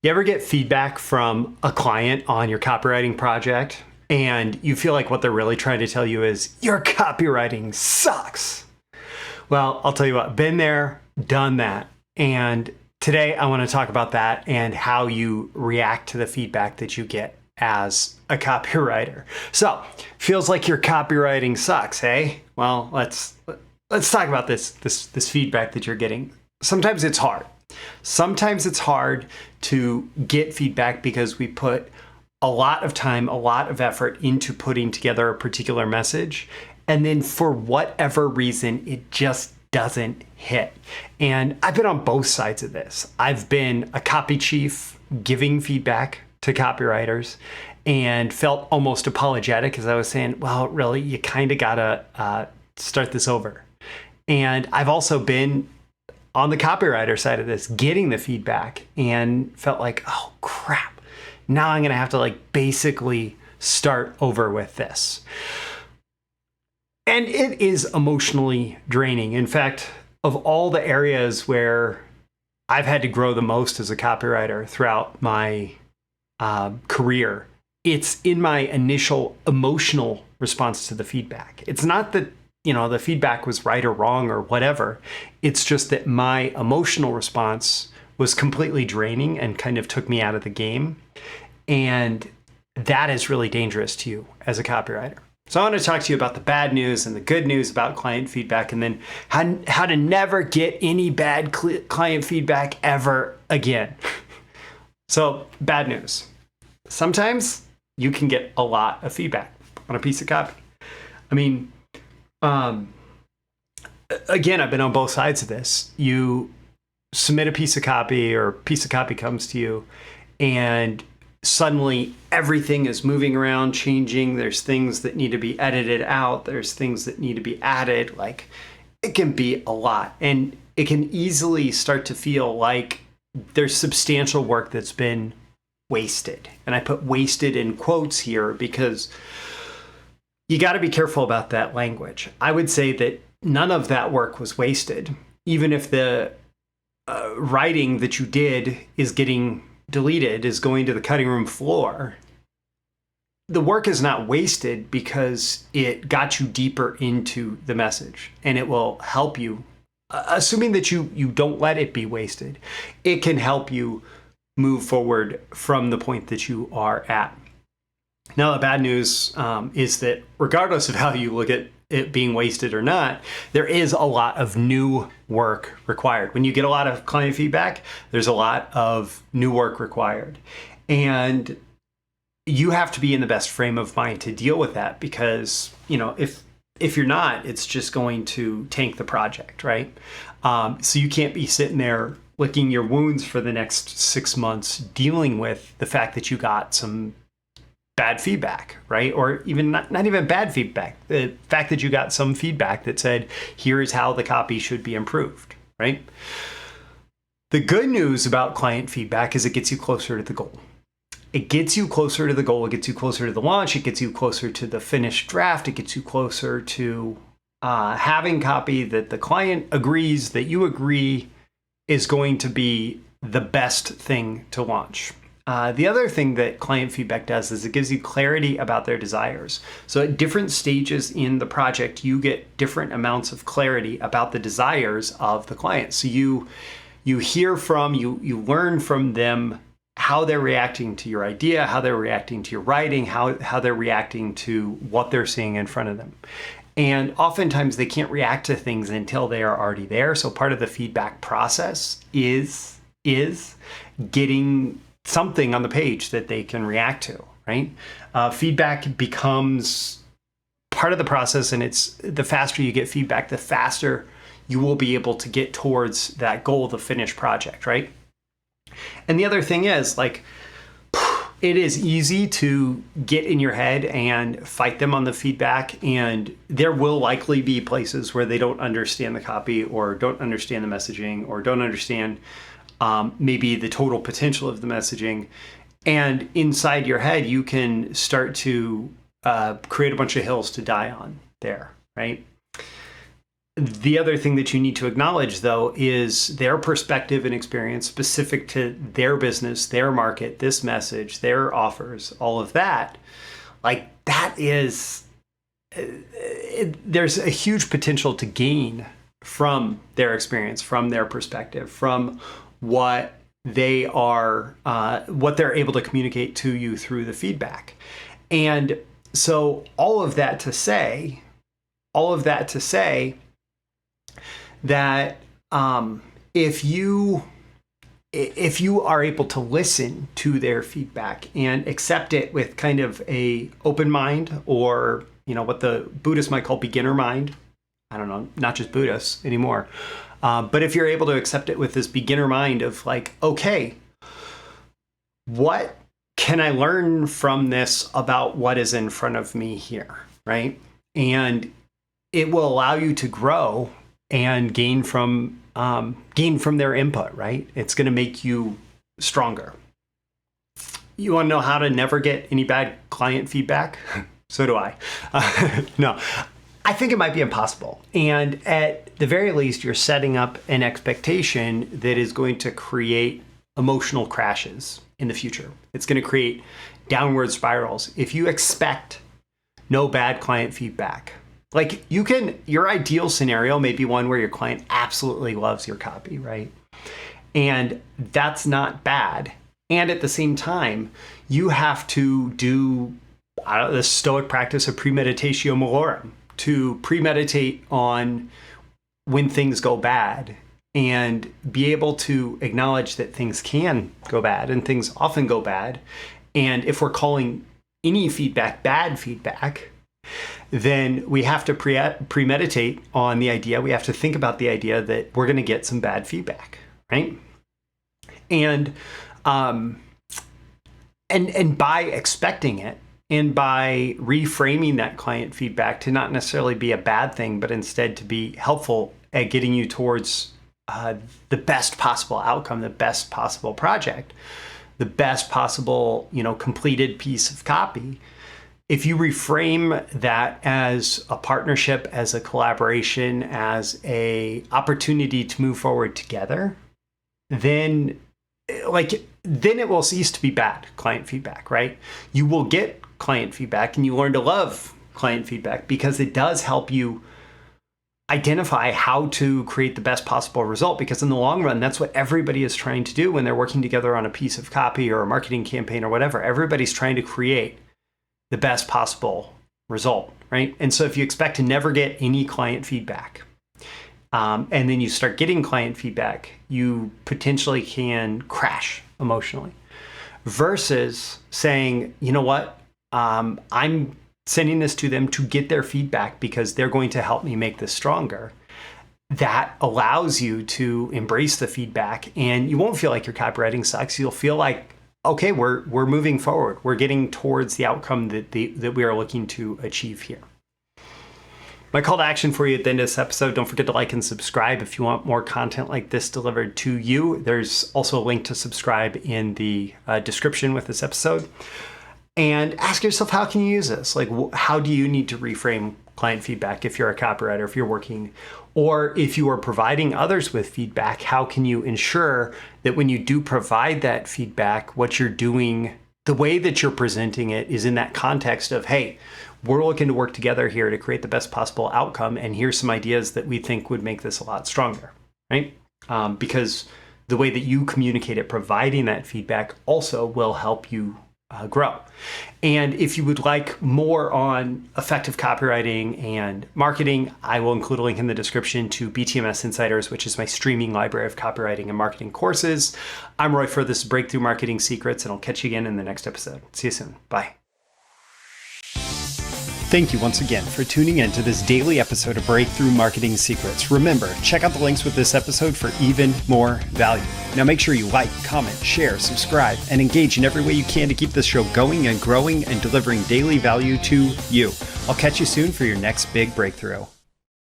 You ever get feedback from a client on your copywriting project and you feel like what they're really trying to tell you is your copywriting sucks? Well, I'll tell you what, been there, done that. And today I want to talk about that and how you react to the feedback that you get as a copywriter. So, feels like your copywriting sucks, hey? Well, let's talk about this feedback that you're getting. Sometimes it's hard. Sometimes it's hard to get feedback because we put a lot of time, a lot of effort into putting together a particular message. And then for whatever reason, it just doesn't hit. And I've been on both sides of this. I've been a copy chief giving feedback to copywriters and felt almost apologetic as I was saying, well, really, you kind of gotta start this over. And I've also been on the copywriter side of this, getting the feedback and felt like, oh crap, now I'm gonna have to basically start over with this. And it is emotionally draining. In fact, of all the areas where I've had to grow the most as a copywriter throughout my career, it's in my initial emotional response to the feedback. It's not that the feedback was right or wrong or whatever. It's just that my emotional response was completely draining and kind of took me out of the game. And that is really dangerous to you as a copywriter. So I want to talk to you about the bad news and the good news about client feedback, and then how to never get any bad client feedback ever again. So bad news. Sometimes you can get a lot of feedback on a piece of copy. I mean, again, I've been on both sides of this. You submit a piece of copy or a piece of copy comes to you and suddenly everything is moving around, changing. There's things that need to be edited out. There's things that need to be added. It can be a lot, and it can easily start to feel like there's substantial work that's been wasted. And I put wasted in quotes here because you got to be careful about that language. I would say that none of that work was wasted. Even if the writing that you did is getting deleted, is going to the cutting room floor, the work is not wasted because it got you deeper into the message, and it will help you. Assuming that you don't let it be wasted, it can help you move forward from the point that you are at. Now, the bad news is that regardless of how you look at it being wasted or not, there is a lot of new work required. When you get a lot of client feedback, there's a lot of new work required. And you have to be in the best frame of mind to deal with that because, if you're not, it's just going to tank the project, right? So you can't be sitting there licking your wounds for the next 6 months dealing with the fact that you got some bad feedback, right? Or even not even bad feedback. The fact that you got some feedback that said, here is how the copy should be improved, right? The good news about client feedback is it gets you closer to the goal. It gets you closer to the goal. It gets you closer to the launch. It gets you closer to the finished draft. It gets you closer to having copy that the client agrees, that you agree is going to be the best thing to launch. The other thing that client feedback does is it gives you clarity about their desires. So at different stages in the project, you get different amounts of clarity about the desires of the client. So you hear from, you learn from them how they're reacting to your idea, how they're reacting to your writing, how they're reacting to what they're seeing in front of them. And oftentimes they can't react to things until they are already there. So part of the feedback process is getting something on the page that they can react to, right? Feedback becomes part of the process, and it's the faster you get feedback, the faster you will be able to get towards that goal, the finished project, right? And the other thing is, it is easy to get in your head and fight them on the feedback, and there will likely be places where they don't understand the copy or don't understand the messaging or don't understand maybe the total potential of the messaging. And inside your head, you can start to create a bunch of hills to die on there, right? the other thing that you need to acknowledge, though, is their perspective and experience specific to their business, their market, this message, their offers, all of that. Like that is, there's a huge potential to gain from their experience, from their perspective, from what they are, what they're able to communicate to you through the feedback. And so all of that to say that if you are able to listen to their feedback and accept it with kind of a open mind, or what the Buddhists might call beginner mind, I don't know, not just Buddhists anymore, but if you're able to accept it with this beginner mind of like, okay, what can I learn from this about what is in front of me here, right? And it will allow you to grow and gain from their input, right? It's going to make you stronger. You want to know how to never get any bad client feedback? So do I. No, I think it might be impossible. And at the very least, you're setting up an expectation that is going to create emotional crashes in the future. It's going to create downward spirals. If you expect no bad client feedback, like your ideal scenario may be one where your client absolutely loves your copy, right? And that's not bad. And at the same time, you have to do the Stoic practice of premeditatio malorum, to premeditate on when things go bad and be able to acknowledge that things can go bad and things often go bad. And if we're calling any feedback bad feedback, then we have to premeditate on the idea. We have to think about the idea that we're going to get some bad feedback, right? And by expecting it and by reframing that client feedback to not necessarily be a bad thing, but instead to be helpful at getting you towards the best possible outcome, the best possible project, the best possible, completed piece of copy. If you reframe that as a partnership, as a collaboration, as a opportunity to move forward together, then it will cease to be bad client feedback, right? You will get client feedback and you learn to love client feedback because it does help you identify how to create the best possible result, because in the long run, that's what everybody is trying to do when they're working together on a piece of copy or a marketing campaign or whatever. Everybody's trying to create the best possible result, right? And so if you expect to never get any client feedback, and then you start getting client feedback, you potentially can crash emotionally. Versus saying, you know what, I'm sending this to them to get their feedback because they're going to help me make this stronger. That allows you to embrace the feedback, and you won't feel like your copywriting sucks. You'll feel like, okay, we're moving forward. We're getting towards the outcome that we are looking to achieve here. My call to action for you at the end of this episode, don't forget to like and subscribe if you want more content like this delivered to you. There's also a link to subscribe in the description with this episode. And ask yourself, how can you use this? Like, how do you need to reframe client feedback if you're a copywriter, if you're working, or if you are providing others with feedback, how can you ensure that when you do provide that feedback, what you're doing, the way that you're presenting it is in that context of, hey, we're looking to work together here to create the best possible outcome, and here's some ideas that we think would make this a lot stronger, right? Because the way that you communicate it, providing that feedback also will help you grow. And if you would like more on effective copywriting and marketing, I will include a link in the description to BTMSinsiders, which is my streaming library of copywriting and marketing courses. I'm Roy Furr. This is Breakthrough Marketing Secrets, and I'll catch you again in the next episode. See you soon. Bye. Thank you once again for tuning in to this daily episode of Breakthrough Marketing Secrets. Remember, check out the links with this episode for even more value. Now make sure you like, comment, share, subscribe, and engage in every way you can to keep this show going and growing and delivering daily value to you. I'll catch you soon for your next big breakthrough.